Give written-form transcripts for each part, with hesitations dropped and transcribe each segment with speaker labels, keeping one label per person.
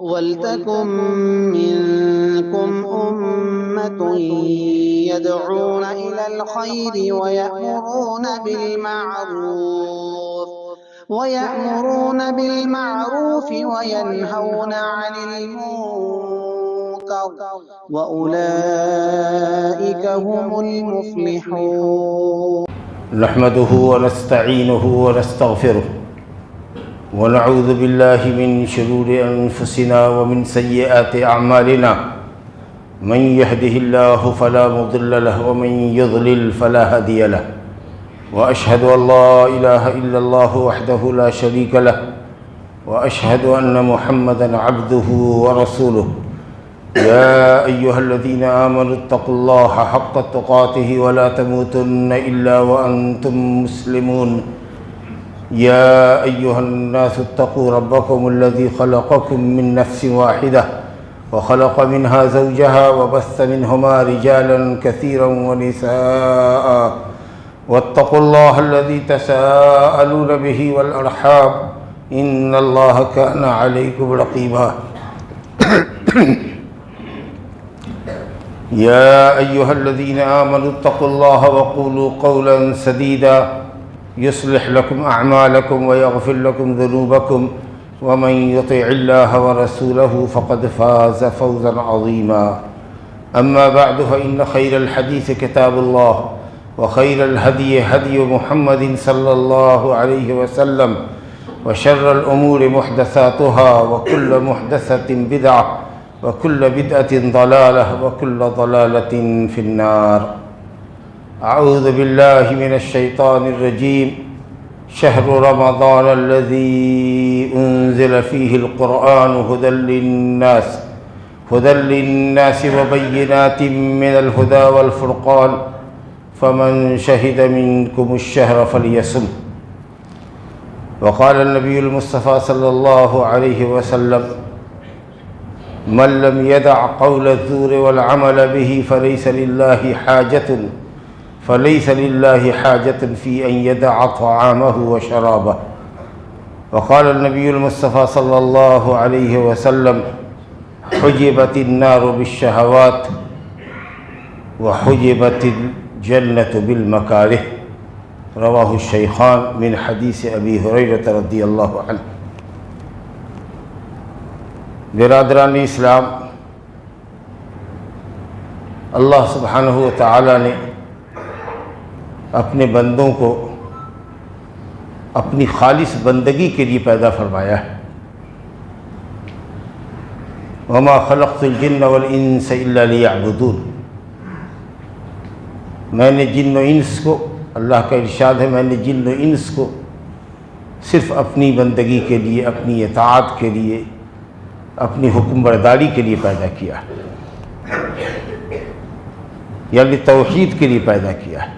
Speaker 1: وَلْتَكُن مِّنكُمْ أُمَّةٌ يَدْعُونَ إِلَى الْخَيْرِ وَيَأْمُرُونَ وَيَنْهَوْنَ عَنِ الْمُنكَرِ وَأُولَئِكَ هُمُ الْمُفْلِحُونَ.
Speaker 2: نحمده ونستعينه ونستغفره ونعوذ بالله من شرور أنفسنا ومن سيئات أعمالنا من يهده الله فلا مضل له ومن يضلل فلا هادي له وأشهد أن لا إله إلا الله وحده لا شريك له وأشهد أن محمدًا عبده ورسوله. يا أيها الذين آمنوا اتقوا الله حق تقاته ولا تموتن إلا وأنتم مسلمون. يا أيها الناس اتقوا ربكم الذي خلقكم من نفس واحدة وخلق منها زوجها وبث منهما رجالا كثيرا ونساء واتقوا الله الذي تساءلون به والأرحام إن الله كان عليكم رقيبا. يا أيها الذين آمنوا اتقوا الله وقولوا قولا سديدا يصلح لكم أعمالكم ويغفر لكم ذنوبكم ومن يطع الله ورسوله فقد فاز فوزا عظيما. أما بعد فإن خير الحديث كتاب الله وخير الهدي هدي محمد صلى الله عليه وسلم وشر الأمور محدثاتها وكل محدثة بدعة وكل بدعة ضلالة وكل ضلالة في النار. أعوذ بالله من الشيطان الرجيم. شهر رمضان الذي أنزل فيه القرآن هدى للناس وبينات من الهدى والفرقان فمن شهد منكم الشهر فليصم. وقال النبي المصطفى صلى الله عليه وسلم: من لم يدع قول الزور والعمل به فليس لله حاجة في أن يدع طعامه وشرابه. وقال النبي المصطفى صلى الله عليه وسلم: حجبت النار بالشهوات وحجبت الجنة بالمكاره. رواہ الشیخان من حدیث ابی ہریرہ رضی اللہ عنہ. برادران اسلام، اللہ سبحانہ و تعالی نے اپنے بندوں کو اپنی خالص بندگی کے لیے پیدا فرمایا ہے. وما خلقت الجن والانس الا لیعبدون. میں نے جن و انس کو، اللہ کا ارشاد ہے، میں نے جن و انس کو صرف اپنی بندگی کے لیے، اپنی اطاعت کے لیے، اپنی حکم برداری کے لیے پیدا کیا ہے، یعنی توحید کے لیے پیدا کیا ہے.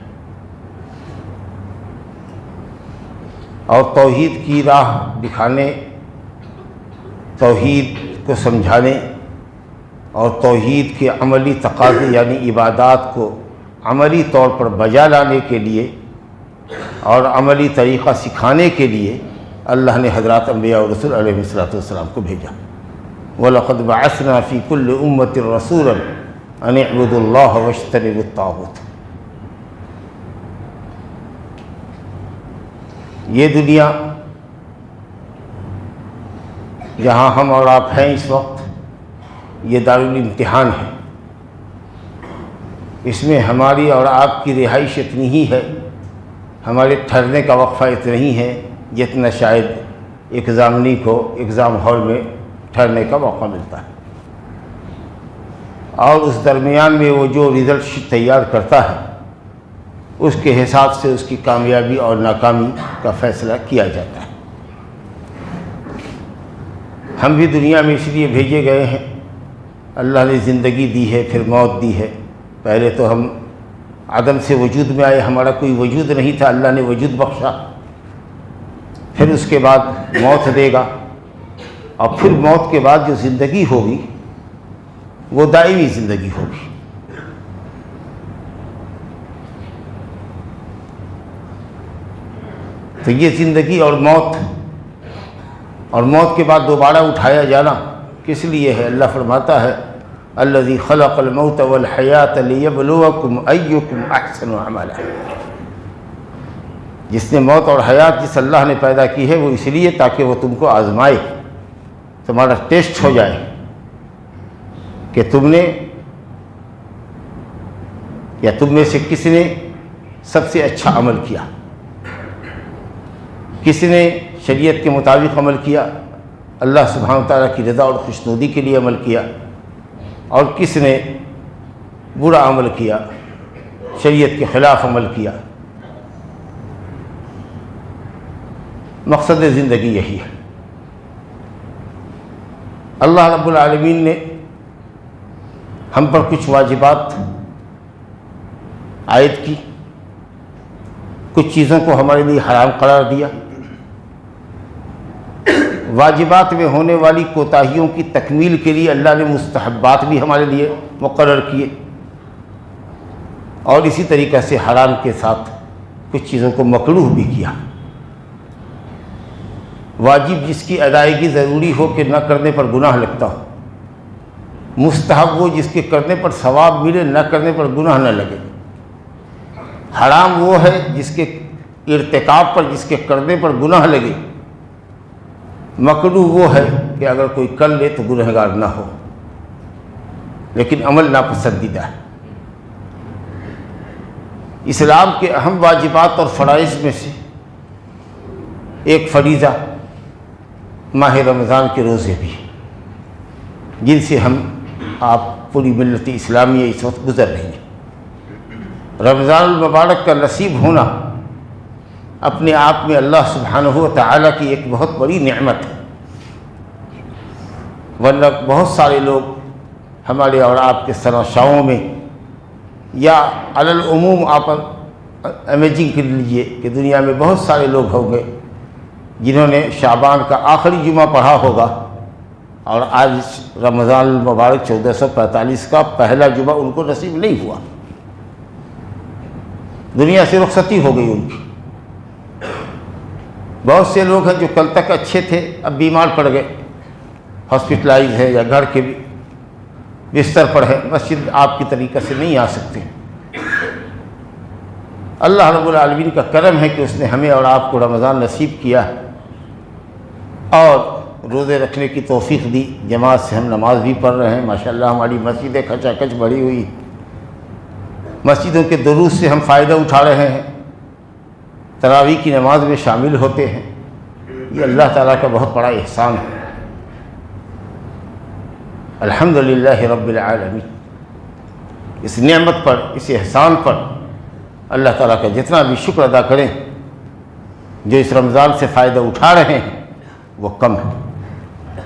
Speaker 2: اور توحید کی راہ دکھانے، توحید کو سمجھانے اور توحید کے عملی تقاضے یعنی عبادات کو عملی طور پر بجا لانے کے لیے اور عملی طریقہ سکھانے کے لیے اللہ نے حضرات انبیاء اور رسول علیہ السلام کو بھیجا. وَلَقَدْ بَعَثْنَا فِي كُلِّ أُمَّةٍ رَسُولًا أَنِ اعْبُدُوا اللَّهَ وَاجْتَنِبُوا الطَّاغُوتَ. یہ دنیا جہاں ہم اور آپ ہیں اس وقت، یہ دارالامتحان ہے. اس میں ہماری اور آپ کی رہائش اتنی ہی ہے، ہمارے ٹھہرنے کا وقفہ اتنا ہی ہے جتنا شاید ایگزامنی کو ایگزام ہال میں ٹھہرنے کا موقع ملتا ہے. اور اس درمیان میں وہ جو رزلٹ شیٹ تیار کرتا ہے اس کے حساب سے اس کی کامیابی اور ناکامی کا فیصلہ کیا جاتا ہے. ہم بھی دنیا میں اس لیے بھیجے گئے ہیں. اللہ نے زندگی دی ہے، پھر موت دی ہے. پہلے تو ہم عدم سے وجود میں آئے، ہمارا کوئی وجود نہیں تھا، اللہ نے وجود بخشا. پھر اس کے بعد موت دے گا، اور پھر موت کے بعد جو زندگی ہوگی وہ دائمی زندگی ہوگی. تو یہ زندگی اور موت کے بعد دوبارہ اٹھایا جانا، کس لیے ہے؟ اللہ فرماتا ہے الذی خلق الموت والحیات لیبلوکم ایکم احسن عملا، جس نے موت اور حیات جس اللہ نے پیدا کی ہے وہ اس لیے تاکہ وہ تم کو آزمائے، تمہارا ٹیسٹ ہو جائے کہ تم نے یا تم میں سے کس نے سب سے اچھا عمل کیا، کس نے شریعت کے مطابق عمل کیا، اللہ سبحانہ وتعالیٰ کی رضا اور خوشنودی کے لیے عمل کیا، اور کس نے برا عمل کیا، شریعت کے خلاف عمل کیا۔ مقصد زندگی یہی ہے۔ اللہ رب العالمین نے ہم پر کچھ واجبات عائد کی، کچھ چیزوں کو ہمارے لیے حرام قرار دیا، واجبات میں ہونے والی کوتاہیوں کی تکمیل کے لیے اللہ نے مستحبات بھی ہمارے لیے مقرر کیے، اور اسی طریقے سے حرام کے ساتھ کچھ چیزوں کو مکروہ بھی کیا۔ واجب جس کی ادائیگی ضروری ہو کہ نہ کرنے پر گناہ لگتا ہو، مستحب وہ جس کے کرنے پر ثواب ملے، نہ کرنے پر گناہ نہ لگے۔ حرام وہ ہے جس کے ارتکاب پر، جس کے کرنے پر گناہ لگے۔ مکروہ وہ ہے کہ اگر کوئی کر لے تو گنہگار نہ ہو، لیکن عمل ناپسندیدہ ہے۔ اسلام کے اہم واجبات اور فرائض میں سے ایک فریضہ ماہ رمضان کے روزے بھی، جن سے ہم آپ پوری ملت اسلامیہ اس وقت گزر رہی ہیں۔ رمضان المبارک کا نصیب ہونا اپنے آپ میں اللہ سبحانہ و تعالیٰ کی ایک بہت بڑی نعمت ہے، ورنہ بہت سارے لوگ ہمارے اور آپ کے شاؤں میں، یا علی العموم آپ امیجنگ کر لیجئے کہ دنیا میں بہت سارے لوگ ہوں گے جنہوں نے شعبان کا آخری جمعہ پڑھا ہوگا، اور آج رمضان المبارک 1445 کا پہلا جمعہ ان کو نصیب نہیں ہوا، دنیا سے رخصتی ہو گئی ان کی۔ بہت سے لوگ ہیں جو کل تک اچھے تھے، اب بیمار پڑ گئے، ہاسپٹلائز ہے یا گھر کے بھی بستر پر ہے، مسجد آپ کی طریقے سے نہیں آ سکتے۔ اللہ رب العالمین کا کرم ہے کہ اس نے ہمیں اور آپ کو رمضان نصیب کیا اور روزے رکھنے کی توفیق دی، جماعت سے ہم نماز بھی پڑھ رہے ہیں، ماشاءاللہ ہماری مسجدیں کھچا کھچ بڑھی ہوئی، مسجدوں کے دروس سے ہم فائدہ اٹھا رہے ہیں، تراویح کی نماز میں شامل ہوتے ہیں۔ یہ اللہ تعالیٰ کا بہت بڑا احسان ہے، الحمدللہ رب العالمین۔ اس نعمت پر، اس احسان پر اللہ تعالیٰ کا جتنا بھی شکر ادا کریں، جو اس رمضان سے فائدہ اٹھا رہے ہیں وہ کم ہے،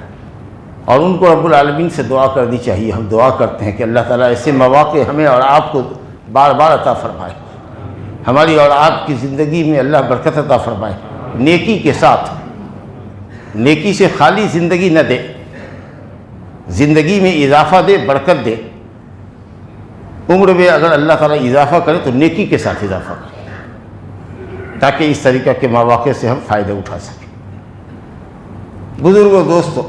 Speaker 2: اور ان کو رب العالمین سے دعا کرنی چاہیے۔ ہم دعا کرتے ہیں کہ اللہ تعالیٰ ایسے مواقع ہمیں اور آپ کو بار بار عطا فرمائے، ہماری اور آپ کی زندگی میں اللہ برکت عطا فرمائے، نیکی کے ساتھ، نیکی سے خالی زندگی نہ دے، زندگی میں اضافہ دے، برکت دے۔ عمر میں اگر اللہ تعالیٰ اضافہ کرے تو نیکی کے ساتھ اضافہ کرے، تاکہ اس طریقہ کے مواقع سے ہم فائدہ اٹھا سکیں۔ بزرگوں، دوستو،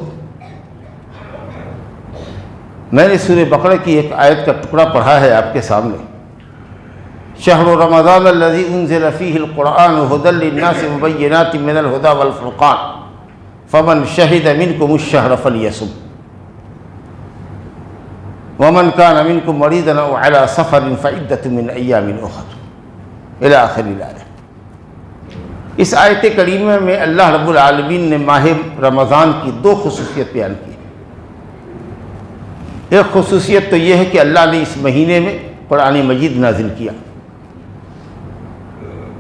Speaker 2: میں نے سورہ بقرہ کی ایک آیت کا ٹکڑا پڑھا ہے آپ کے سامنے۔ شہر رمضان الذی انزل فیہ القرآن ھدی للناس وبینات من الھدی والفرقان فمن شہد منکم الشہر فلیصم ومن کان منکم مریضا او علی سفر فعدۃ من ایام اخر الی آخر الآیہ۔ اس آیت کریمہ میں اللہ رب العالمین نے ماہ رمضان کی دو خصوصیت بیان کی۔ ایک خصوصیت تو یہ ہے کہ اللہ نے اس مہینے میں قرآن مجید نازل کیا،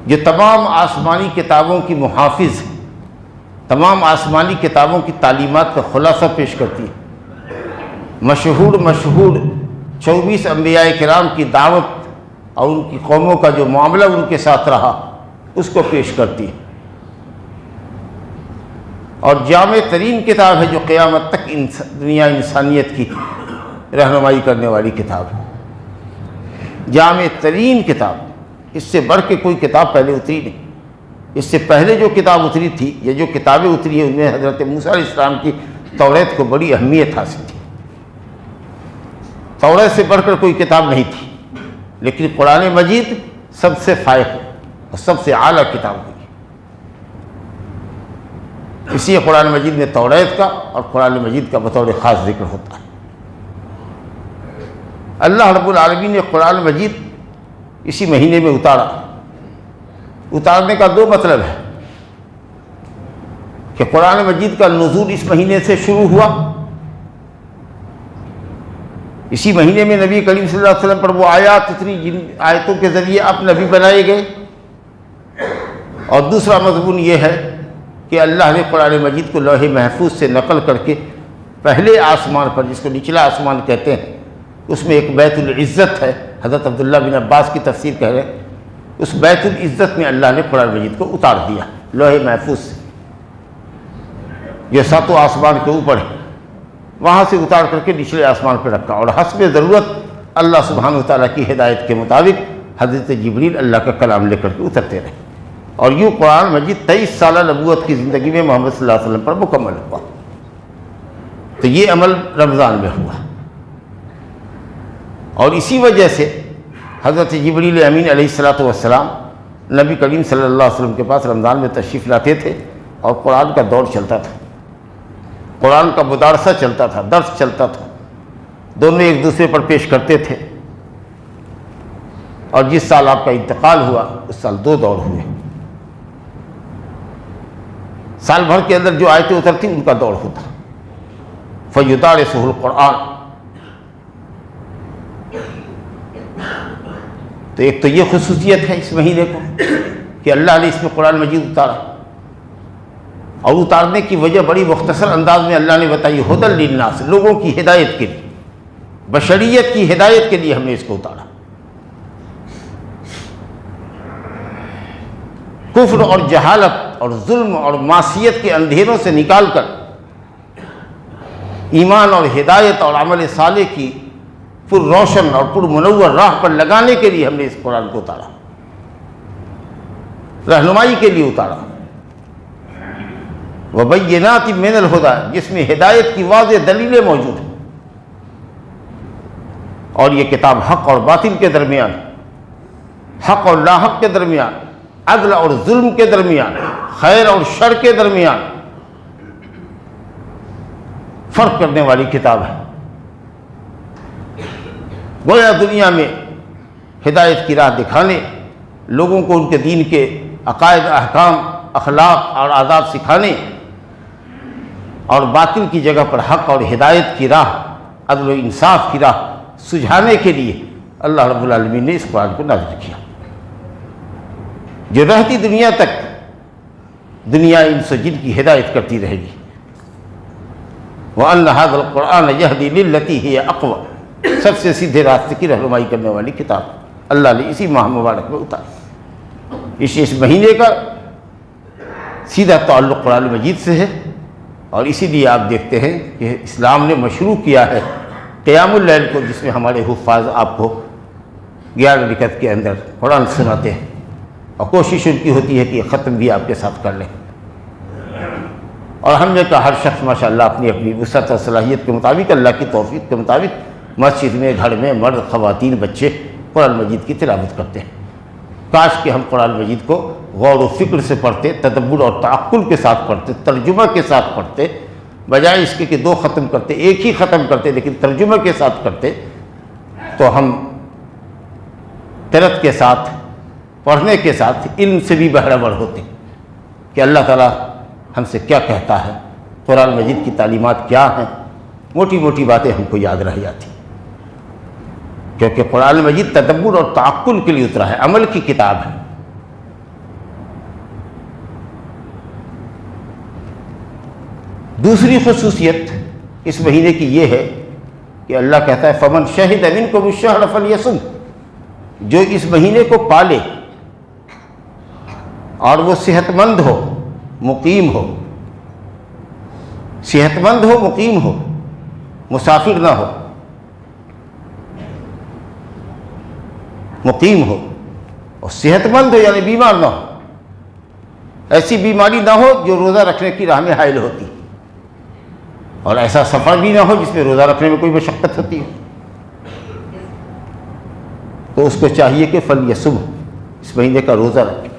Speaker 2: جو تمام آسمانی کتابوں کی محافظ ہے، تمام آسمانی کتابوں کی تعلیمات کا خلاصہ پیش کرتی ہے۔ مشہور 24 انبیاء کرام کی دعوت اور ان کی قوموں کا جو معاملہ ان کے ساتھ رہا اس کو پیش کرتی ہے، اور جامع ترین کتاب ہے جو قیامت تک دنیا انسانیت کی رہنمائی کرنے والی کتاب ہے۔ جامع ترین کتاب، اس سے بڑھ کے کوئی کتاب پہلے اتری نہیں۔ اس سے پہلے جو کتاب اتری تھی یا جو کتابیں اتری ہیں ان میں حضرت موسیٰ علیہ السلام کی توریت کو بڑی اہمیت حاصل تھی. توریت سے بڑھ کر کوئی کتاب نہیں تھی، لیکن قرآن مجید سب سے فائق اور سب سے اعلیٰ کتاب ہوئی. اسی قرآن مجید میں توریت کا اور قرآن مجید کا بطور خاص ذکر ہوتا ہے. اللہ رب العالمین نے قرآن مجید اسی مہینے میں اتارا. اتارنے کا دو مطلب ہے کہ قرآن مجید کا نزول اس مہینے سے شروع ہوا. اسی مہینے میں نبی کریم صلی اللہ علیہ وسلم پر وہ آیات اتری جن آیتوں کے ذریعے آپ نبی بنائے گئے. اور دوسرا مضمون یہ ہے کہ اللہ نے قرآن مجید کو لوح محفوظ سے نقل کر کے پہلے آسمان پر، جس کو نچلا آسمان کہتے ہیں، اس میں ایک بیت العزت ہے. حضرت عبداللہ بن عباس کی تفسیر کہہ رہے ہیں اس بیت العزت میں اللہ نے قرآن مجید کو اتار دیا لوح محفوظ سے، یہ ساتوں آسمان کے اوپر ہے. وہاں سے اتار کر کے نچلے آسمان پہ رکھا، اور حسب ضرورت اللہ سبحانہ وتعالیٰ کی ہدایت کے مطابق حضرت جبریل اللہ کا کلام لے کر کے اترتے رہے. اور یوں قرآن مجید 23 سالہ نبوت کی زندگی میں محمد صلی اللہ علیہ وسلم پر مکمل ہوا. تو یہ عمل رمضان میں ہوا، اور اسی وجہ سے حضرت جبریل امین علیہ الصلاۃ والسلام نبی کریم صلی اللہ علیہ وسلم کے پاس رمضان میں تشریف لاتے تھے، اور قرآن کا دور چلتا تھا، قرآن کا مدارسہ چلتا تھا، درس چلتا تھا. دونوں ایک دوسرے پر پیش کرتے تھے. اور جس سال آپ کا انتقال ہوا اس سال 2 دور ہوئے. سال بھر کے اندر جو آیتیں اترتی ان کا دور ہوتا. فَيُدَارِسُهُ الْقُرْآنُ. تو ایک تو یہ خصوصیت ہے اس مہینے کو کہ اللہ نے اس میں قرآن مجید اتارا، اور اتارنے کی وجہ بڑی مختصر انداز میں اللہ نے بتائی، ہدی للناس، لوگوں کی ہدایت کے لیے، بشریت کی ہدایت کے لیے ہم نے اس کو اتارا. کفر اور جہالت اور ظلم اور معصیت کے اندھیروں سے نکال کر ایمان اور ہدایت اور عمل صالح کی پر روشن اور پر منور راہ پر لگانے کے لیے ہم نے اس قرآن کو اتارا، رہنمائی کے لیے اتارا. وَبَيِّنَاتٍ مِّنَ الْهُدَىٰ، جس میں ہدایت کی واضح دلیلیں موجود ہیں. اور یہ کتاب حق اور باطل کے درمیان، حق اور ناحق کے درمیان، عدل اور ظلم کے درمیان، خیر اور شر کے درمیان فرق کرنے والی کتاب ہے. گویا دنیا میں ہدایت کی راہ دکھانے، لوگوں کو ان کے دین کے عقائد، احکام، اخلاق اور آداب سکھانے، اور باطل کی جگہ پر حق اور ہدایت کی راہ، عدل و انصاف کی راہ سجھانے کے لیے اللہ رب العالمین نے اس قرآن کو نازل کیا، جو رہتی دنیا تک دنیا انس و جن کی ہدایت کرتی رہے گی. وَأَنَّ هَذَا الْقُرْآنَ يَهْدِي لِلَّتِي هِيَ أَقْوَمُ، سب سے سیدھے راستے کی رہنمائی کرنے والی کتاب اللہ نے اسی ماہ مبارک میں اتاری. اس مہینے کا سیدھا تعلق قرآن مجید سے ہے، اور اسی لیے آپ دیکھتے ہیں کہ اسلام نے مشروع کیا ہے قیام اللیل کو، جس میں ہمارے حفاظ آپ کو 11 رکعت کے اندر قرآن سناتے ہیں، اور کوشش ان کی ہوتی ہے کہ یہ ختم بھی آپ کے ساتھ کر لیں. اور ہم نے کہا ہر شخص ماشاءاللہ اپنی اپنی وسعت اور صلاحیت کے مطابق، اللہ کی توفیق کے مطابق مسجد میں، گھر میں، مرد، خواتین، بچے قرآن مجید کی تلاوت کرتے ہیں. کاش کہ ہم قرآن مجید کو غور و فکر سے پڑھتے، تدبر اور تعقل کے ساتھ پڑھتے، ترجمہ کے ساتھ پڑھتے، بجائے اس کے کہ 2 ختم کرتے، ایک ہی ختم کرتے لیکن ترجمہ کے ساتھ کرتے، تو ہم قرأت کے ساتھ، پڑھنے کے ساتھ علم سے بھی بہرہ ہوتے کہ اللہ تعالیٰ ہم سے کیا کہتا ہے، قرآن مجید کی تعلیمات کیا ہیں. موٹی موٹی باتیں ہم کو یاد رہ جاتی، کیونکہ قرآن مجید تدبر اور تعقل کے لیے اترا ہے، عمل کی کتاب ہے. دوسری خصوصیت اس مہینے کی یہ ہے کہ اللہ کہتا ہے فمن شہد منکم الشہر فلیصم، جو اس مہینے کو پالے اور وہ صحت مند ہو، مقیم ہو، صحت مند ہو، مقیم ہو، مسافر نہ ہو، مقیم ہو اور صحت مند ہو یعنی بیمار نہ ہو، ایسی بیماری نہ ہو جو روزہ رکھنے کی راہ میں حائل ہوتی. اور ایسا سفر بھی نہ ہو جس میں روزہ رکھنے میں کوئی مشقت ہوتی ہے، تو اس کو چاہیے کہ فلیصم، اس مہینے کا روزہ رکھے۔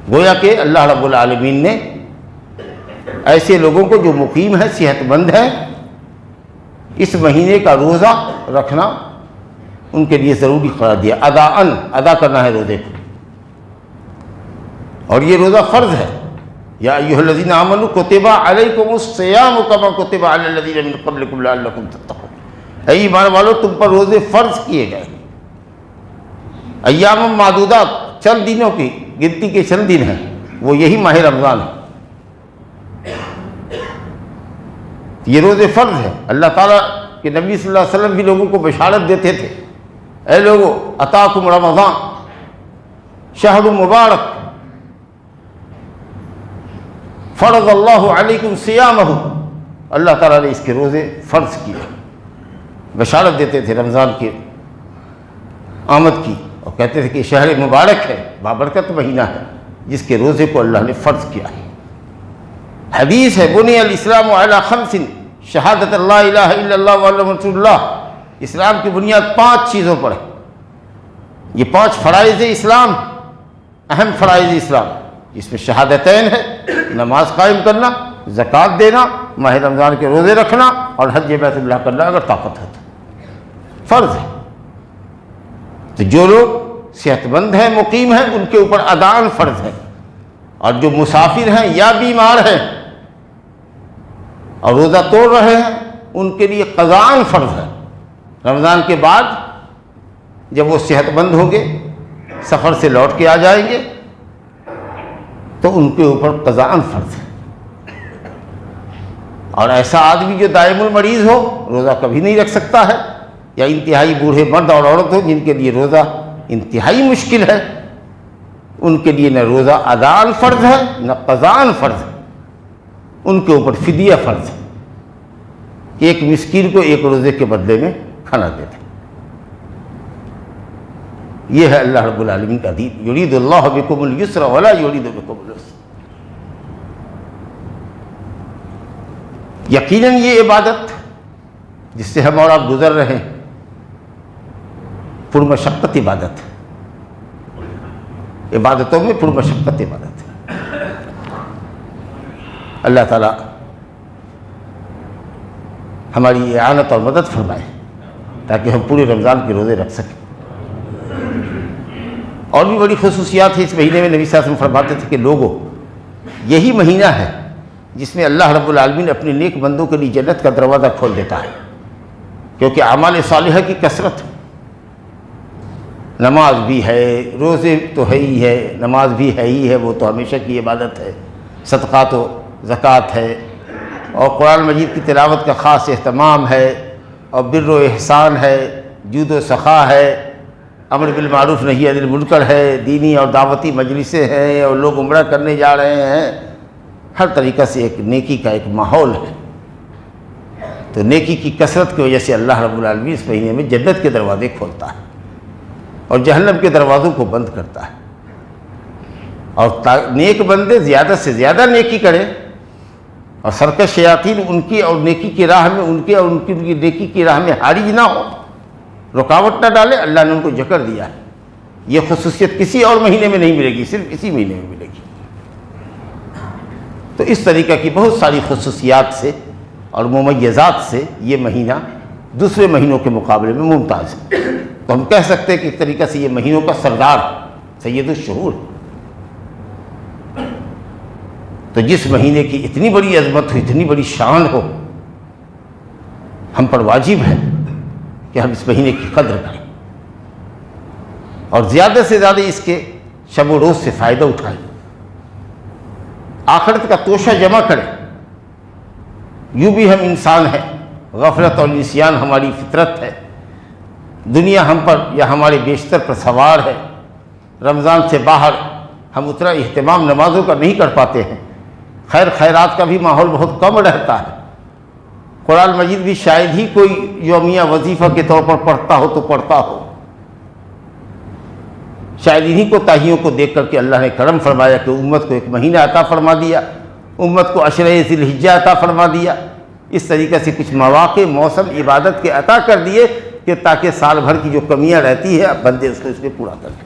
Speaker 2: گویا کہ اللہ رب العالمین نے ایسے لوگوں کو جو مقیم ہیں، صحت مند ہیں، اس مہینے کا روزہ رکھنا ان کے لیے ضروری قرار دیا، ادا کرنا ہے روزے کو، اور یہ روزہ فرض ہے۔ یا ایھا الذین آمنوا کتب علیکم الصیام کما کتب علی الذین من قبلکم لعلکم تتقون، اے ایمان والو تم پر روزے فرض کیے گئے، ایام معدودات، چند دنوں کی گنتی کے چند دن ہیں، وہ یہی ماہ رمضان ہے۔ یہ روزے فرض ہے۔ اللہ تعالیٰ کے نبی صلی اللہ علیہ وسلم بھی لوگوں کو بشارت دیتے تھے، اے لوگو اتاکم رمضان شہر مبارک فرض اللہ علیکم صیامہ، اللہ تعالیٰ نے اس کے روزے فرض کیے، بشارت دیتے تھے رمضان کے آمد کی، اور کہتے تھے کہ شہر مبارک ہے، بابرکت مہینہ ہے، جس کے روزے کو اللہ نے فرض کیا ہے۔ حدیث ہے بنی الاسلام علی خمس، شہادت اللہ الہ الا اللہ محمد رسول اللہ، اسلام کی بنیاد 5 چیزوں پر ہے۔ یہ 5 فرائض اسلام، اہم فرائض اسلام، اس میں شہادتین ہے، نماز قائم کرنا، زکوٰۃ دینا، ماہ رمضان کے روزے رکھنا، اور حج بیت اللہ کرنا اگر طاقت ہے تو، فرض ہے۔ تو جو لوگ صحت مند ہیں، مقیم ہیں، ان کے اوپر ادان فرض ہے، اور جو مسافر ہیں یا بیمار ہیں اور روزہ توڑ رہے ہیں، ان کے لیے قضاءً فرض ہے۔ رمضان کے بعد جب وہ صحت مند ہوں گے، سفر سے لوٹ کے آ جائیں گے، تو ان کے اوپر قضاءً فرض ہے۔ اور ایسا آدمی جو دائم المریض ہو، روزہ کبھی نہیں رکھ سکتا ہے، یا انتہائی بوڑھے مرد اور عورت ہو جن کے لیے روزہ انتہائی مشکل ہے، ان کے لیے نہ روزہ اداءً فرض ہے نہ قضاءً فرض ہے، ان کے اوپر فدیہ فرض ہے کہ ایک مسکین کو ایک روزے کے بدلے میں کھانا دے دیں۔ یہ ہے اللہ رب العالمین کا دین، یرید اللہ بکم الیسر ولا یرید بکم العسر۔ یقیناً یہ عبادت جس سے ہم اور آپ گزر رہے ہیں پرمشقت عبادت ہے، عبادتوں میں پرمشقت عبادت ہے۔ اللہ تعالیٰ ہماری اعانت اور مدد فرمائے تاکہ ہم پورے رمضان کے روزے رکھ سکیں۔ اور بھی بڑی خصوصیات ہیں اس مہینے میں۔ نبی صلی اللہ علیہ وسلم فرماتے تھے کہ لوگوں، یہی مہینہ ہے جس میں اللہ رب العالمین اپنے نیک بندوں کے لیے جنت کا دروازہ کھول دیتا ہے، کیونکہ اعمال صالحہ کی کثرت ہے، نماز بھی ہے، روزے تو ہے ہی ہے، نماز بھی ہے ہی ہے، وہ تو ہمیشہ کی عبادت ہے، صدقات و زکوٰۃ ہے، اور قرآن مجید کی تلاوت کا خاص اہتمام ہے، اور بر و احسان ہے، جود و سخا ہے، امر بالمعروف نہی عن المنکر ہے، دینی اور دعوتی مجلسیں ہیں، اور لوگ عمرہ کرنے جا رہے ہیں، ہر طریقہ سے ایک نیکی کا ایک ماحول ہے۔ تو نیکی کی کثرت کی وجہ سے اللہ رب العالمین اس مہینے میں جنت کے دروازے کھولتا ہے اور جہنم کے دروازوں کو بند کرتا ہے، اور نیک بندے زیادہ سے زیادہ نیکی کریں، اور سرکش شیاطین ان کی اور نیکی کی راہ میں ان کی نیکی کی راہ میں حارج نہ ہو، رکاوٹ نہ ڈالے۔ اللہ نے ان کو جکر دیا ہے۔ یہ خصوصیت کسی اور مہینے میں نہیں ملے گی، صرف اسی مہینے میں ملے گی۔ تو اس طریقہ کی بہت ساری خصوصیات سے اور ممیزات سے یہ مہینہ دوسرے مہینوں کے مقابلے میں ممتاز ہے۔ تو ہم کہہ سکتے ہیں کہ ایک طریقہ سے یہ مہینوں کا سردار، سید الشہور۔ تو جس مہینے کی اتنی بڑی عظمت ہو، اتنی بڑی شان ہو، ہم پر واجب ہے کہ ہم اس مہینے کی قدر کریں اور زیادہ سے زیادہ اس کے شب و روز سے فائدہ اٹھائیں، آخرت کا توشہ جمع کریں۔ یوں بھی ہم انسان ہیں، غفلت اور نسیان ہماری فطرت ہے، دنیا ہم پر یا ہمارے بیشتر پر سوار ہے، رمضان سے باہر ہم اتنا اہتمام نمازوں کا نہیں کر پاتے ہیں، خیر خیرات کا بھی ماحول بہت کم رہتا ہے، قرآن مجید بھی شاید ہی کوئی یومیہ وظیفہ کے طور پر پڑھتا ہو تو پڑھتا ہو، شاید انہی کوتاہیوں کو دیکھ کر کے اللہ نے کرم فرمایا کہ امت کو ایک مہینہ عطا فرما دیا امت کو عشرہ ذی الحجہ عطا فرما دیا، اس طریقے سے کچھ مواقع، موسم عبادت کے عطا کر دیے کہ تاکہ سال بھر کی جو کمیاں رہتی ہے اب بندے اس کو پورا کر لیں۔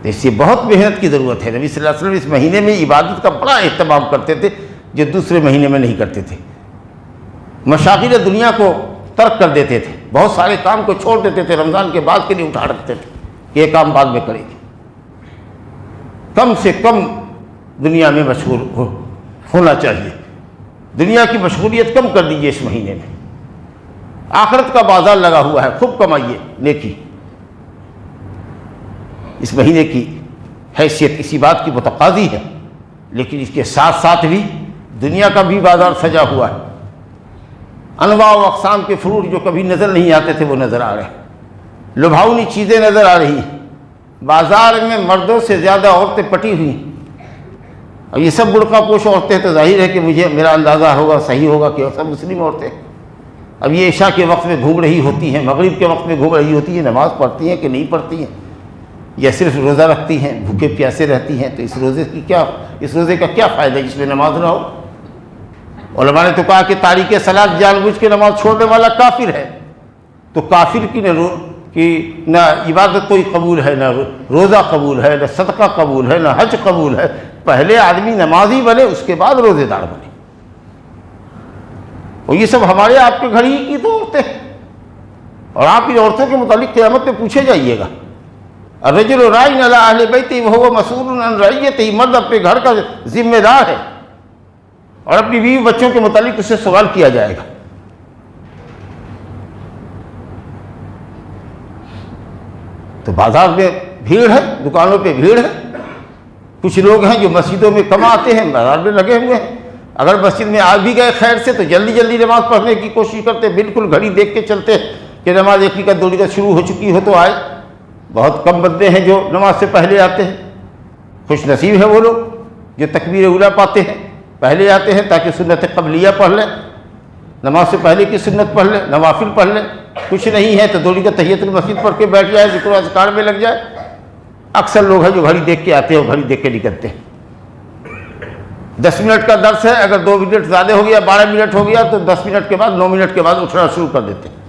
Speaker 2: اس سے بہت محنت کی ضرورت ہے۔ نبی صلی اللہ علیہ وسلم اس مہینے میں عبادت کا بڑا اہتمام کرتے تھے جو دوسرے مہینے میں نہیں کرتے تھے۔ مشاغل دنیا کو ترک کر دیتے تھے، بہت سارے کام کو چھوڑ دیتے تھے، رمضان کے بعد کے لیے اٹھا رکھتے تھے کہ یہ کام بعد میں کریں گے۔ کم سے کم دنیا میں مشغول ہونا چاہیے، دنیا کی مشغولیت کم کر دیجیے اس مہینے میں۔ آخرت کا بازار لگا ہوا ہے، خوب کمائیے نیکی۔ اس مہینے کی حیثیت اسی بات کی متقاضی ہے، لیکن اس کے ساتھ ساتھ بھی دنیا کا بھی بازار سجا ہوا ہے۔ انواع و اقسام کے فروٹ جو کبھی نظر نہیں آتے تھے وہ نظر آ رہے ہیں، لبھاؤنی چیزیں نظر آ رہی ہیں۔ بازار میں مردوں سے زیادہ عورتیں پٹی ہوئی ہیں، اور یہ سب برقع پوش عورتیں، تو ظاہر ہے کہ میرا اندازہ ہوگا، صحیح ہوگا کہ سب مسلم عورتیں۔ اب یہ عشاء کے وقت میں گھوم رہی ہوتی ہیں، مغرب کے وقت میں گھوم رہی ہوتی ہیں، نماز پڑھتی ہیں کہ نہیں پڑھتی ہیں، یا صرف روزہ رکھتی ہیں، بھوکے پیاسے رہتی ہیں، تو اس روزے کا کیا فائدہ جس میں نماز نہ ہو؟ علماء نے تو کہا کہ تاریک صلاۃ جان بوجھ کے نماز چھوڑنے والا کافر ہے، تو کافر کی نہ عبادت کوئی قبول ہے، نہ روزہ قبول ہے، نہ صدقہ قبول ہے، نہ حج قبول ہے۔ پہلے آدمی نمازی بنے، اس کے بعد روزے دار بنے۔ اور یہ سب ہمارے آپ کے گھر ہی کی تو عورتیں ہیں، اور آپ ان عورتوں کے متعلق قیامت میں پوچھے جائیے گا۔ الرجل راع علی اہل بیتہ وہو مسئول عن رعیتہ، مرد اپنے گھر کا ذمہ دار ہے اور اپنی بیوی بچوں کے متعلق اس سے سوال کیا جائے گا۔ تو بازار میں بھیڑ ہے، دکانوں پہ بھیڑ ہے۔ کچھ لوگ ہیں جو مسجدوں میں کم آتے ہیں، بازار میں لگے ہوئے ہیں۔ اگر مسجد میں آ بھی گئے خیر سے تو جلدی جلدی نماز پڑھنے کی کوشش کرتے، بالکل گھڑی دیکھ کے چلتے کہ نماز 1 رکعت 2 رکعت شروع ہو چکی ہو تو آئے۔ بہت کم بندے ہیں جو نماز سے پہلے آتے ہیں۔ خوش نصیب ہے وہ لوگ جو تکبیر اولیٰ پاتے ہیں، پہلے آتے ہیں تاکہ سنت قبلیہ پڑھ لیں، نماز سے پہلے کی سنت پڑھ لیں، نوافل پڑھ لیں۔ کچھ نہیں ہے تو 2 رکعت تحیۃ المسجد پڑھ کے بیٹھ جائے، ذکر و اذکار میں لگ جائے۔ اکثر لوگ ہیں جو گھڑی دیکھ کے آتے ہیں اور گھڑی دیکھ کے نکلتے ہیں۔ 10 منٹ کا درس ہے، اگر 2 منٹ زیادہ ہو گیا، 12 منٹ ہو گیا، تو 10 منٹ کے بعد 9 منٹ کے بعد اٹھنا شروع کر دیتے ہیں۔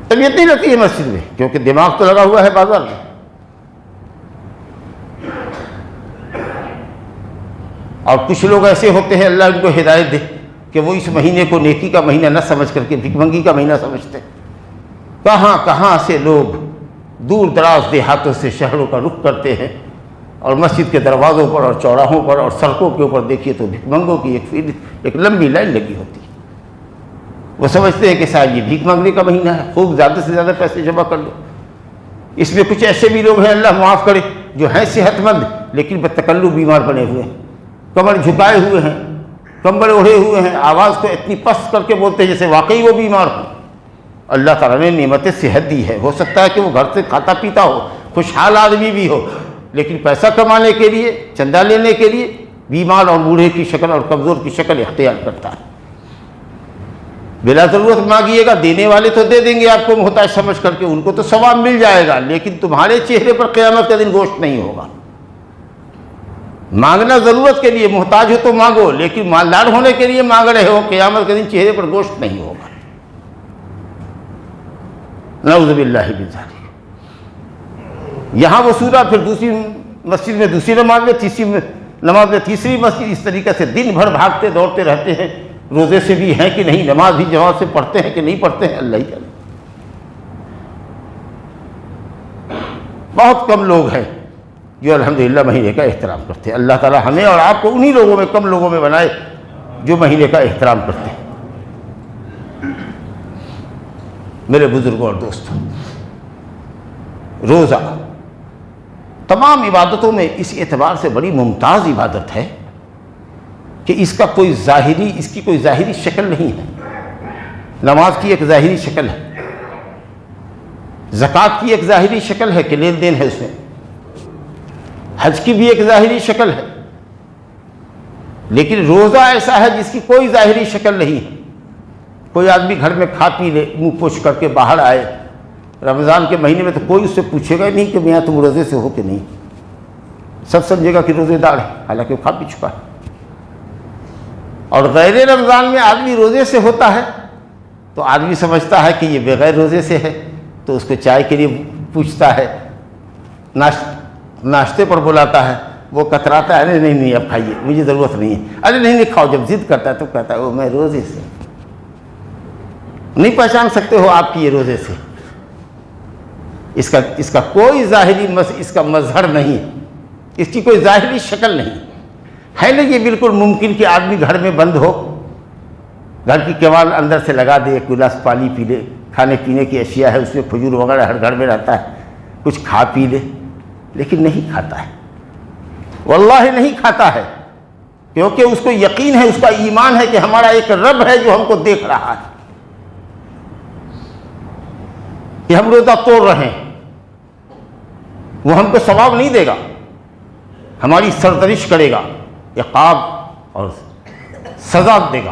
Speaker 2: طبیعت نہیں رہتی ہے مسجد میں، کیونکہ دماغ تو لگا ہوا ہے بازار میں۔ اور کچھ لوگ ایسے ہوتے ہیں، اللہ ان کو ہدایت دے، کہ وہ اس مہینے کو نیکی کا مہینہ نہ سمجھ کر کے بھیک منگی کا مہینہ سمجھتے ہیں۔ کہاں کہاں سے لوگ دور دراز دیہاتوں سے شہروں کا رخ کرتے ہیں، اور مسجد کے دروازوں پر اور چوراہوں پر اور سڑکوں کے اوپر دیکھیے تو بھیک منگوں کی ایک لمبی لائن لگی ہوتی ہے۔ وہ سمجھتے ہیں کہ صاحب یہ بھیک مانگنے کا مہینہ ہے، خوب زیادہ سے زیادہ پیسے جمع کر لو۔ اس میں کچھ ایسے بھی لوگ ہیں، اللہ معاف کرے، جو ہیں صحت مند لیکن بتکلف بیمار بنے ہوئے ہیں، کمر جھکائے ہوئے ہیں، کمبل اوڑھے ہوئے ہیں، آواز کو اتنی پست کر کے بولتے ہیں جیسے واقعی وہ بیمار ہو۔ اللہ تعالیٰ نے نعمت صحت دی ہے، ہو سکتا ہے کہ وہ گھر سے کھاتا پیتا ہو، خوشحال آدمی بھی ہو، لیکن پیسہ کمانے کے لیے، چندہ لینے کے لیے بیمار اور بوڑھے کی شکل اور کمزور کی شکل اختیار کرتا ہے۔ بلا ضرورت مانگیے گا، دینے والے تو دے دیں گے آپ کو محتاج سمجھ کر کے، ان کو تو ثواب مل جائے گا، لیکن تمہارے چہرے پر قیامت کا دن گوشت نہیں ہوگا۔ مانگنا ضرورت کے لیے، محتاج ہو تو مانگو، لیکن مالدار ہونے کے لیے مانگ رہے ہو، قیامت کے دن چہرے پر گوشت نہیں ہوگا۔ نعوذ باللہ من ذالک۔ یہاں وہ سورہ، پھر دوسری مسجد میں دوسری نماز میں، تیسری نماز میں تیسری مسجد، اس طریقے سے دن بھر بھاگتے دوڑتے رہتے ہیں۔ روزے سے بھی ہیں کہ نہیں، نماز بھی جماعت سے پڑھتے ہیں کہ نہیں پڑھتے ہیں، اللہ ہی جانے۔ بہت کم لوگ ہیں جو الحمدللہ مہینے کا احترام کرتے ہیں۔ اللہ تعالی ہمیں اور آپ کو انہی لوگوں میں، کم لوگوں میں بنائے جو مہینے کا احترام کرتے ہیں۔ میرے بزرگوں اور دوستوں، روزہ تمام عبادتوں میں اس اعتبار سے بڑی ممتاز عبادت ہے کہ اس کی کوئی ظاہری شکل نہیں ہے۔ نماز کی ایک ظاہری شکل ہے، زکوٰۃ کی ایک ظاہری شکل ہے کہ لین دین ہے اس میں، حج کی بھی ایک ظاہری شکل ہے، لیکن روزہ ایسا ہے جس کی کوئی ظاہری شکل نہیں ہے۔ کوئی آدمی گھر میں کھا پی لے، منہ پوچھ کر کے باہر آئے رمضان کے مہینے میں، تو کوئی اس سے پوچھے گا نہیں کہ میاں تم روزے سے ہو کہ نہیں، سب سمجھے گا کہ روزے دار ہے، حالانکہ وہ کھا پی چکا ہے۔ اور غیر رمضان میں آدمی روزے سے ہوتا ہے تو آدمی سمجھتا ہے کہ یہ بغیر روزے سے ہے، تو اس کو چائے کے لیے پوچھتا ہے، ناشتے پر بلاتا ہے، وہ کتراتا ہے، ارے نہیں اب کھائیے، مجھے ضرورت نہیں ہے، ارے نہیں کھاؤ، جب ضد کرتا ہے تو کہتا ہے وہ میں روزے سے۔ نہیں پہچان سکتے ہو آپ کی یہ روزے سے، اس کا کوئی ظاہری اس کا مظہر نہیں ہے، اس کی کوئی ظاہری شکل نہیں ہے نا۔ یہ بالکل ممکن کہ آدمی گھر میں بند ہو، گھر کی کیوال اندر سے لگا دے، ایک گلاس پانی پی لے، کھانے پینے کی اشیاء ہے، اس میں کھجور وغیرہ ہر گھر میں رہتا ہے، کچھ کھا پی لے، لیکن نہیں کھاتا ہے، واللہ نہیں کھاتا ہے، کیونکہ اس کو یقین ہے، اس کا ایمان ہے کہ ہمارا ایک رب ہے جو ہم کو دیکھ رہا ہے، کہ ہم روزہ توڑ رہے ہیں، وہ ہم کو ثواب نہیں دے گا، ہماری سرزنش کرے گا، عقاب اور سزا دے گا۔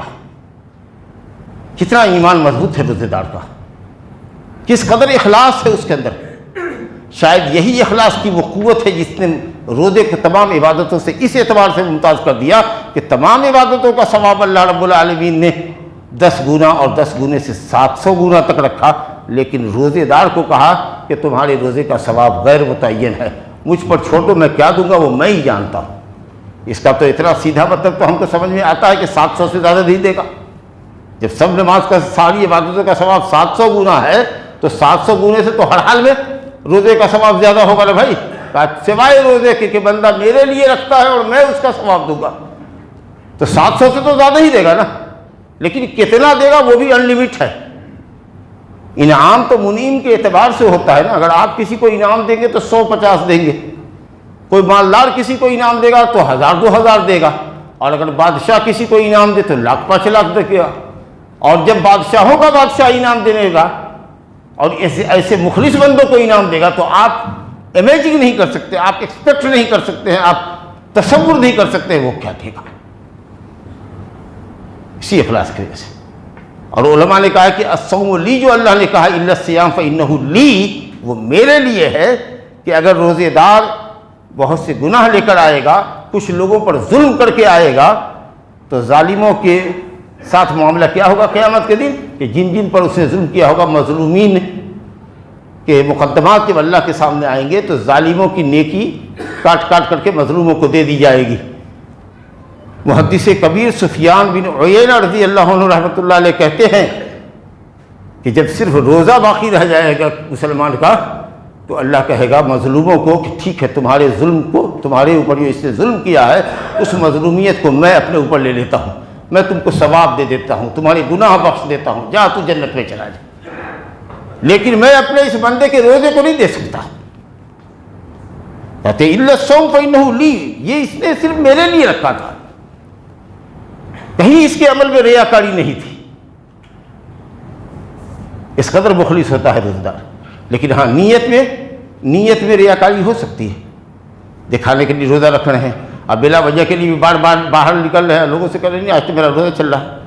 Speaker 2: کتنا ایمان مضبوط ہے روزے دار کا، کس قدر اخلاص ہے اس کے اندر۔ شاید یہی اخلاص کی وہ قوت ہے جس نے روزے کے تمام عبادتوں سے اس اعتبار سے ممتاز کر دیا کہ تمام عبادتوں کا ثواب اللہ رب العالمین نے 10 گنا اور 10 گنے سے 700 گنا تک رکھا، لیکن روزے دار کو کہا کہ تمہارے روزے کا ثواب غیر متعین ہے، مجھ پر چھوڑو، میں کیا دوں گا وہ میں ہی جانتا ہوں۔ اس کا تو اتنا سیدھا مطلب تو ہم کو سمجھ میں آتا ہے کہ 700 سے زیادہ نہیں دے گا۔ جب سب نماز کا ساری عبادتوں کا ثواب 700 گنا ہے تو 700 گنے سے تو ہر حال میں روزے کا ثواب زیادہ ہوگا نا بھائی، سوائے روزے کے کہ بندہ میرے لیے رکھتا ہے اور میں اس کا ثواب دوں گا، تو 700 سے تو زیادہ ہی دے گا نا، لیکن کتنا دے گا وہ بھی انلمیٹ ہے۔ انعام تو منعم کے اعتبار سے ہوتا ہے نا، اگر آپ کسی کو انعام دیں گے تو 150 دیں گے، کوئی مالدار کسی کو انعام دے گا تو 1000 2000 دے گا، اور اگر بادشاہ کسی کو انعام دے تو 1,00,000 5 لاکھ دے گا۔ اور جب بادشاہوں کا بادشاہ انعام دینے گا اور ایسے مخلص بندوں کو انعام دے گا تو آپ امیجن نہیں کر سکتے، آپ ایکسپیکٹ نہیں کر سکتے ہیں، آپ تصور نہیں کر سکتے وہ کیا دے گا، اسی اخلاص کی وجہ سے۔ اور علماء نے کہا کہ الصوم لی، جو اللہ نے کہا الا الصیام فانہ لی، وہ میرے لیے ہے کہ اگر روزے دار بہت سے گناہ لے کر آئے گا، کچھ لوگوں پر ظلم کر کے آئے گا، تو ظالموں کے ساتھ معاملہ کیا ہوگا قیامت کے دن کہ جن جن پر اس نے ظلم کیا ہوگا، مظلومین کے مقدمات جب اللہ کے سامنے آئیں گے تو ظالموں کی نیکی کاٹ کاٹ کر کے مظلوموں کو دے دی جائے گی۔ محدث کبیر سفیان بن عیینہ رضی اللہ عنہ رحمۃ اللہ علیہ کہتے ہیں کہ جب صرف روزہ باقی رہ جائے گا مسلمان کا تو اللہ کہے گا مظلوموں کو کہ ٹھیک ہے، تمہارے ظلم کو، تمہارے اوپر جو اس نے ظلم کیا ہے اس مظلومیت کو میں اپنے اوپر لے لیتا ہوں، میں تم کو ثواب دے دیتا ہوں، تمہارے گناہ بخش دیتا ہوں، جا تو جنت میں چلا جا، لیکن میں اپنے اس بندے کے روزے کو نہیں دے سکتا۔ کہتے الا الصوم فانہ لی، یہ اس نے صرف میرے لیے رکھا تھا، کہیں اس کے عمل میں ریاکاری نہیں تھی، اس قدر مخلص ہوتا ہے روزہ دار۔ لیکن ہاں نیت میں ریاکاری ہو سکتی ہے، دکھانے کے لیے روزہ رکھ رہے ہیں، اب بلا وجہ کے لیے بھی بار بار باہر نکل رہے ہیں، لوگوں سے کہہ رہے ہیں آج تو میرا روزہ چل رہا ہے،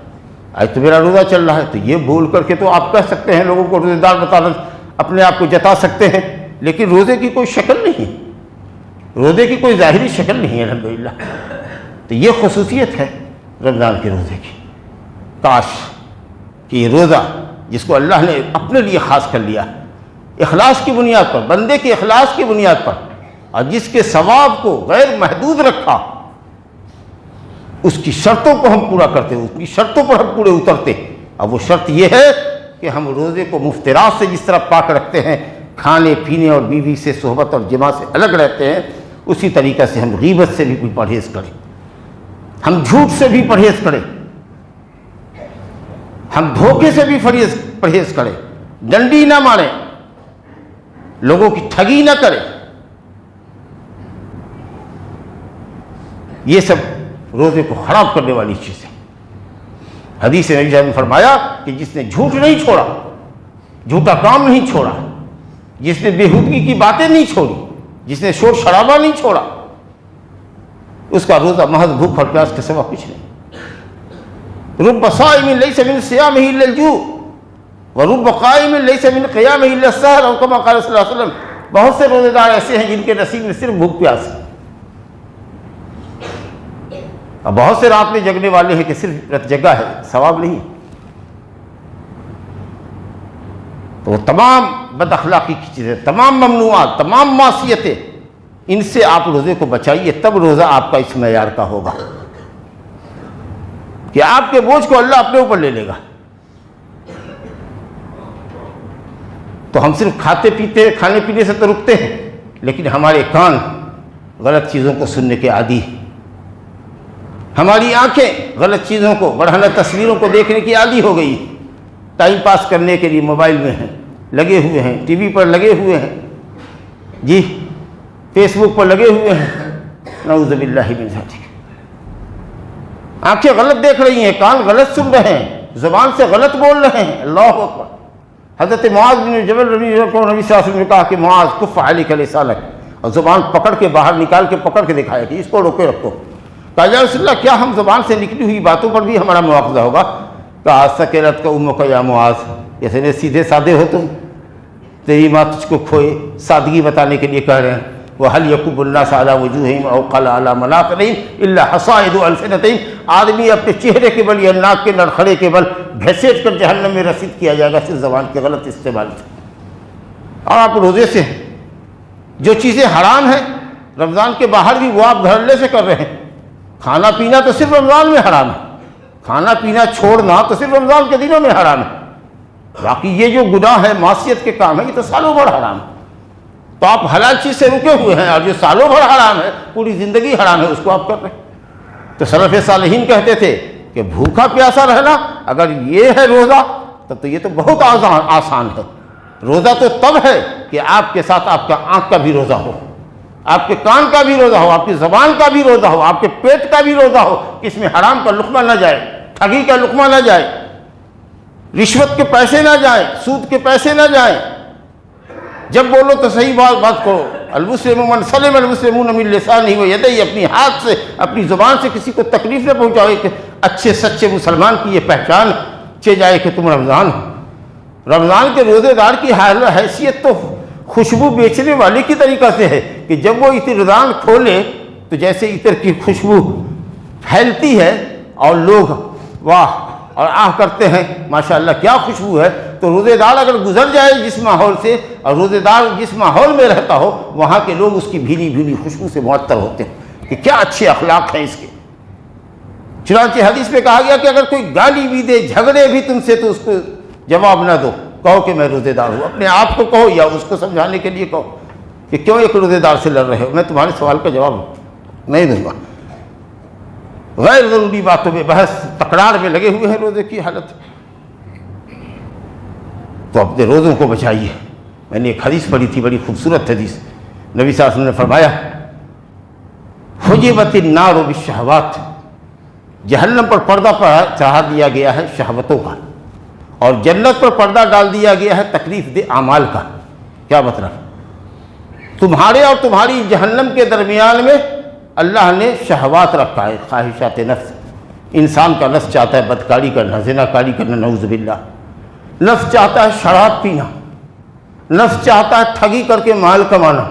Speaker 2: آج تو میرا روزہ چل رہا ہے، تو یہ بول کر کے تو آپ کہہ سکتے ہیں، لوگوں کو روزے دار بتانا، اپنے آپ کو جتا سکتے ہیں، لیکن روزے کی کوئی شکل نہیں، روزے کی کوئی ظاہری شکل نہیں ہے الحمدللہ۔ تو یہ خصوصیت ہے رمضان کے روزے کی۔ کاش کہ یہ روزہ جس کو اللہ نے اپنے لیے خاص کر لیا، اخلاص کی بنیاد پر، بندے کے اخلاص کی بنیاد پر، اور جس کے ثواب کو غیر محدود رکھا، اس کی شرطوں کو ہم پورا کرتے، اس کی شرطوں پر ہم پورے اترتے۔ اب وہ شرط یہ ہے کہ ہم روزے کو مفترات سے جس طرح پاک رکھتے ہیں، کھانے پینے اور بیوی سے صحبت اور جماع سے الگ رہتے ہیں، اسی طریقہ سے ہم غیبت سے بھی پرہیز کریں، ہم جھوٹ سے بھی پرہیز کریں، ہم دھوکے سے بھی پرہیز کریں، ڈنڈی نہ ماریں، لوگوں کی ٹھگی نہ کریں۔ یہ سب روزے کو خراب کرنے والی چیز ہے۔ حدیث نبی صلی اللہ علیہ وسلم نے فرمایا کہ جس نے جھوٹ نہیں چھوڑا، جھوٹا کام نہیں چھوڑا، جس نے بےہودگی کی باتیں نہیں چھوڑی، جس نے شور شرابہ نہیں چھوڑا، اس کا روزہ محض بھوک اور پیاس کے سوا کچھ نہیں۔ رب صائم لیس من صیامہ الا الجوع ورب قائم لیس من قیامہ الا السحر، اور کما قال صلی اللہ علیہ وسلم، بہت سے روزے دار ایسے ہیں جن کے نصیب میں صرف بھوک پیاس ہے، اب بہت سے رات میں جگنے والے ہیں کہ صرف رت جگہ ہے، ثواب نہیں۔ تو وہ تمام بد اخلاقی کی چیزیں، تمام ممنوعات، تمام معصیتیں، ان سے آپ روزے کو بچائیے، تب روزہ آپ کا اس معیار کا ہوگا کہ آپ کے بوجھ کو اللہ اپنے اوپر لے لے گا۔ تو ہم صرف کھاتے پیتے، کھانے پینے سے تو رکتے ہیں، لیکن ہمارے کان غلط چیزوں کو سننے کے عادی ہیں، ہماری آنکھیں غلط چیزوں کو، بڑھانا تصویروں کو دیکھنے کی عادی ہو گئی، ٹائم پاس کرنے کے لیے موبائل میں ہیں، لگے ہوئے ہیں، ٹی وی پر لگے ہوئے ہیں، جی فیس بک پر لگے ہوئے ہیں، نعوذ باللہ من ذالک۔ آنکھیں غلط دیکھ رہی ہیں، کان غلط سن رہے ہیں، زبان سے غلط بول رہے ہیں، اللہ اکبر۔ حضرت معاذ بن جبل رضی اللہ عنہ نبی صلی اللہ علیہ وسلم نے کہا کہ معاذ کف علیک لسانک، اور زبان پکڑ کے باہر نکال کے پکڑ کے دکھایا کہ اس کو روکے رکھو۔ کہا یا رسول اللہ کیا ہم زبان سے نکلی ہوئی باتوں پر بھی ہمارا مواخذہ ہوگا؟ کہا سکرت کا امک یا معاذ، جیسے سیدھے سادے ہو تم، تیری ماں تجھ کو کھوئے، سادگی بتانے کے لیے کہہ رہے ہیں۔ وَهَلْ يَكُبُّ النَّاسَ عَلَىٰ وُجُوهِهِمْ أَوْ قَالَ عَلَىٰ مَنَاخِرِهِمْ إِلَّا حَصَائِدُ أَلْسِنَتِهِمْ، آدمی اپنے چہرے کے بل یا ناک کے نرخڑے کے بل گھسیٹ کر جہنم میں رسید کیا جائے گا صرف زبان کے غلط استعمال سے۔ اور آپ روزے سے ہیں، جو چیزیں حرام ہیں رمضان کے باہر بھی وہ آپ دھڑلے سے کر رہے ہیں۔ کھانا پینا تو صرف رمضان میں حرام ہے، کھانا پینا چھوڑنا تو صرف رمضان کے دنوں میں حرام ہے، باقی یہ جو گناہ ہے، معصیت کے کام ہیں، یہ تو سالوں بھر حرام ہے۔ تو آپ حلال چیز سے رکے ہوئے ہیں، اور جو سالوں بھر حرام ہے، پوری زندگی حرام ہے، اس کو آپ کر رہے ہیں۔ تو سلف صالحین کہتے تھے کہ بھوکا پیاسا رہنا اگر یہ ہے روزہ، تب تو یہ تو بہت آسان ہے۔ روزہ تو تب ہے کہ آپ کے ساتھ آپ کا آنکھ کا بھی روزہ ہو، آپ کے کان کا بھی روزہ ہو، آپ کی زبان کا بھی روزہ ہو، آپ کے پیٹ کا بھی روزہ ہو، کہ اس میں حرام کا لقمہ نہ جائے، ٹھگی کا لقمہ نہ جائے، رشوت کے پیسے نہ جائیں، سود کے پیسے نہ جائیں۔ جب بولو تو صحیح بات کرو۔ المسلم من سلم المسلمون من لسانہ ویدیہ، اپنی ہاتھ سے، اپنی زبان سے کسی کو تکلیف نہ پہنچاؤ، کہ اچھے سچے مسلمان کی یہ پہچان چے جائے کہ تم رمضان ہو۔ رمضان کے روزے دار کی حیثیت تو خوشبو بیچنے والے کی طریقہ سے ہے کہ جب وہ عطردان کھولے تو جیسے عطر کی خوشبو پھیلتی ہے اور لوگ واہ اور آہ کرتے ہیں ماشاءاللہ کیا خوشبو ہے، تو روزے دار اگر گزر جائے جس ماحول سے، اور روزے دار جس ماحول میں رہتا ہو، وہاں کے لوگ اس کی بھینی بھینی خوشبو سے معطر ہوتے ہیں کہ کیا اچھے اخلاق ہیں اس کے۔ چنانچہ حدیث میں کہا گیا کہ اگر کوئی گالی بھی دے، جھگڑے بھی تم سے، تو اس کو جواب نہ دو، کہو کہ میں روزے دار ہوں۔ اپنے آپ کو کہو یا اس کو سمجھانے کے لیے کہو کہ کیوں ایک روزے دار سے لڑ رہے ہو، میں تمہارے سوال کا جواب نہیں دوں گا۔ غیر ضروری باتوں میں بحث تکرار میں لگے ہوئے ہیں روزے کی حالت۔ تو اپنے روزوں کو بچائیے۔ میں نے ایک حدیث پڑھی تھی، بڑی خوبصورت حدیث، نبی صلی اللہ علیہ وسلم نے فرمایا حجبت النار بالشہوات، جہنم پر پردہ چڑھا دیا گیا ہے شہوتوں کا، اور جنت پر پردہ ڈال دیا گیا ہے تکلیف دہ اعمال کا۔ کیا مطلب؟ تمہارے اور تمہاری جہنم کے درمیان میں اللہ نے شہوات رکھا ہے، خواہشات نفس۔ انسان کا نفس چاہتا ہے بدکاری کرنا، زناکاری کرنا، نعوذ باللہ۔ نفس چاہتا ہے شراب پینا، نفس چاہتا ہے ٹھگی کر کے مال کمانا،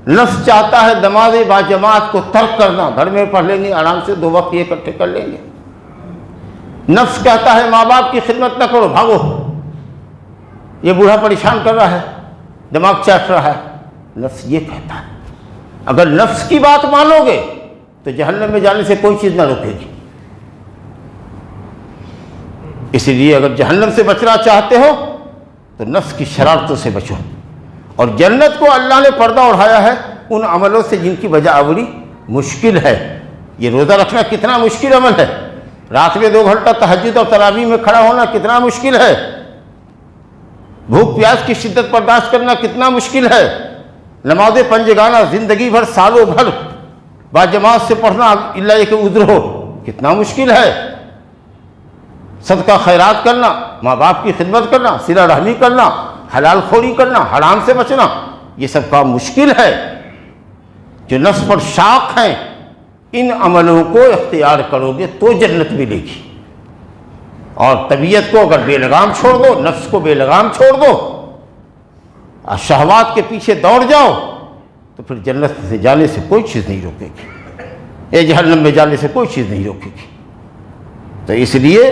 Speaker 2: نفس چاہتا ہے نماز باجماعت کو ترک کرنا، گھر میں پڑھ لیں گے آرام سے، 2 وقت یہ اکٹھے کر لیں گے۔ نفس کہتا ہے ماں باپ کی خدمت نہ کرو، بھاگو، یہ بوڑھا پریشان کر رہا ہے، دماغ چاٹ رہا ہے۔ نفس یہ کہتا ہے۔ اگر نفس کی بات مانو گے تو جہنم میں جانے سے کوئی چیز نہ روکے گی۔ اسی لیے اگر جہنم سے بچنا چاہتے ہو تو نفس کی شرارتوں سے بچو، اور جنت کو اللہ نے پردہ اڑھایا ہے ان عملوں سے جن کی وجہ آوری مشکل ہے۔ یہ روزہ رکھنا کتنا مشکل عمل ہے، رات میں 2 گھنٹہ تہجد اور تراویح میں کھڑا ہونا کتنا مشکل ہے، بھوک پیاس کی شدت برداشت کرنا کتنا مشکل ہے، نماز پنجگانہ زندگی بھر سالوں بھر باجماعت سے پڑھنا اللہ یہ کہ عذر ہو کتنا مشکل ہے، صدقہ خیرات کرنا، ماں باپ کی خدمت کرنا، صلہ رحمی کرنا، حلال خوری کرنا، حرام سے بچنا، یہ سب کام مشکل ہے۔ جو نفس پر شاق ہیں ان عملوں کو اختیار کرو گے تو جنت ملے گی، اور طبیعت کو اگر بے لگام چھوڑ دو، نفس کو بے لگام چھوڑ دو اور شہوات کے پیچھے دوڑ جاؤ تو پھر جنت سے جانے سے کوئی چیز نہیں روکے گی۔ یہ جہنم میں جانے سے کوئی چیز نہیں روکے گی۔ تو اس لیے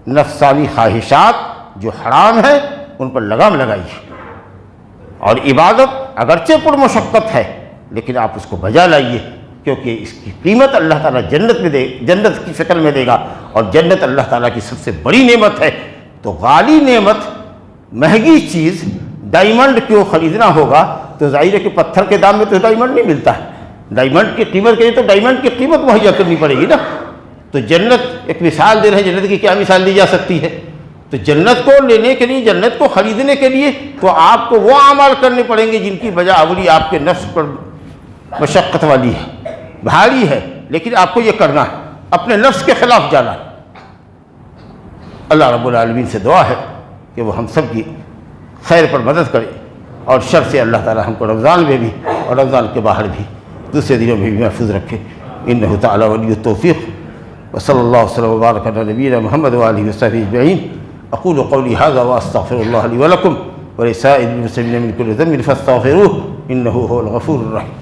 Speaker 2: نفسانی خواہشات جو حرام ہیں ان پر لگام لگائیے، اور عبادت اگرچہ پر مشقت ہے لیکن آپ اس کو بجا لائیے، کیونکہ اس کی قیمت اللہ تعالیٰ جنت کی شکل میں دے گا، اور جنت اللہ تعالیٰ کی سب سے بڑی نعمت ہے۔ تو غالی نعمت، مہنگی چیز، ڈائمنڈ کیوں خریدنا ہوگا؟ تو ظاہر ہے کہ پتھر کے دام میں تو ڈائمنڈ نہیں ملتا ہے، ڈائمنڈ کی قیمت کے لیے تو ڈائمنڈ کی قیمت مہیا کرنی پڑے گی نا۔ تو جنت ایک مثال دے رہے ہیں، جنت کی کیا مثال دی جا سکتی ہے؟ تو جنت کو لینے کے لیے، جنت کو خریدنے کے لیے تو آپ کو وہ اعمال کرنے پڑیں گے جن کی بجا آوری آپ کے نفس پر مشقت والی ہے، بھاری ہے، لیکن آپ کو یہ کرنا ہے، اپنے نفس کے خلاف جانا ہے۔ اللہ رب العالمین سے دعا ہے کہ وہ ہم سب کی خیر پر مدد کرے، اور شر سے اللہ تعالی ہم کو رمضان میں بھی اور رمضان کے باہر بھی دوسرے دنوں میں بھی محفوظ رکھے۔ انہ تعالی ولی التوفیق، وصلی اللہ وسلم وبارک علی نبینا محمد وآلہ وصحبہ اجمعین۔ اقول قولی ھذا واستغفر اللہ لی ولکم ولسائر المسلمین من کل ذنب فاستغفروہ انہ ھو الغفور الرحیم۔